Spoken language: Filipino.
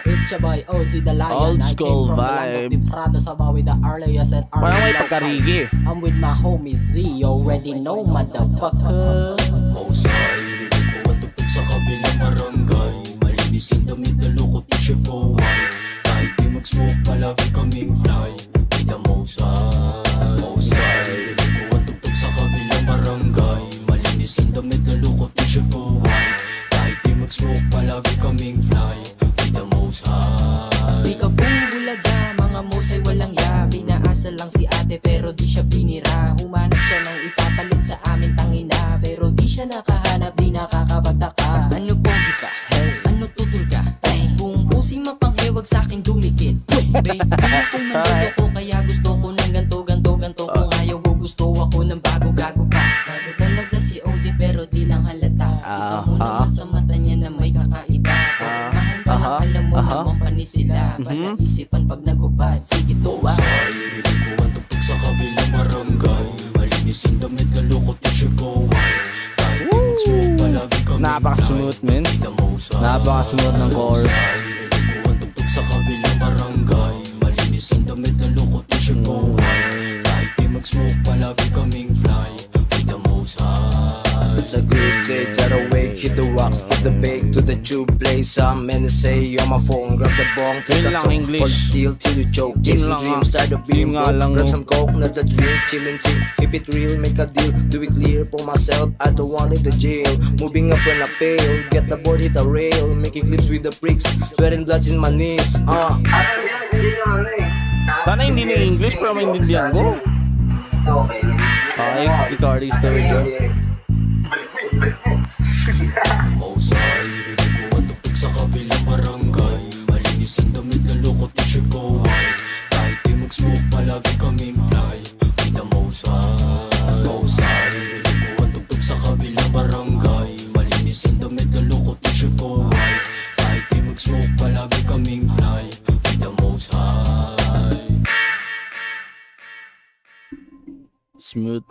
It's your boy Ozzy the Lion. Old school I came from vibe. the land of the Prada, Sabah with the Arleas and Parang may Arleas. pagkarigi. I'm with my homie Z, you already know motherfucker. Mausay, rinig mo ang tugtog sa kabilang barangay. Malinis ang damit na lukot, t-shirt ko white. Kahit di mag-smoke, palagi kaming fly. With the Mausay, rinig mo ang tugtog sa kabilang barangay. Malinis ang damit na lukot, t-shirt ko white. Kahit di mag-smoke, palagi kaming fly. With the Mausay. Di ka bumulaga, mga musay walang ya. Pinaasa lang si ate pero di siya binira. Humanap siya ng ipapalit sa amin tangina, pero di siya nakahanap, di nakakapagtaka. Ano pogi ka? Hey. Ano tutol ka? Hey. Kung pusing mapanghewag sa'kin dumikit. Baby, akong nanduloko kaya gusto ko ng ganto. Kung ayaw ko gusto ako ng bago-gago pa. Bago talaga si Ozzy pero di lang halata. Kita mo naman sa mata niya na may kakaiba. Mahal pa lang alam mo naman panis sila. Pala-isipan pag nagubad, sige tuwa. Mausay, rinig mo ang tugtog sa kabilang barangay. Malinis ang damit na lukot, t-shirt ko white. Kahit di mag-smoke, palagi kaming Napaka-smooth, fly. man. With the Mausay. Napaka-smooth ng chorus. Mausay, rinig mo ang tugtog sa kabilang barangay. Malinis ang damit na lukot, t-shirt ko white. Kahit di mag-smoke, palagi kaming fly. With the Mausay. It's a good day, that awake, hit the rocks, put the bake to the tube play. Some men say on my phone, grab the bong, take Yun a lang, talk, English. hold still till you choke. Chasing lang, dreams, start a beam, Yun nga lang, grab no. some coke, not the drink, chilling chill. Keep it real, make a deal, do it clear for myself. I don't want it to jail. Moving up when I fail, get the board hit the rail, making clips with the bricks, sweating bloods in my knees. Sana hindi na English pero maintindihan ko. Okay, Icardi story dyan. Mausay, rinig mo ang tugtog sa kabilang barangay. Malinis ang damit na lukot, t-shirt ko white. Kahit di mag-smoke, palagi kaming fly. With the Mausay, rinig mo ang tugtog sa kabilang barangay. Malinis ang damit na lukot, t-shirt ko white. Kahit di mag-smoke, palagi kaming fly. With the Mausay. Smooth.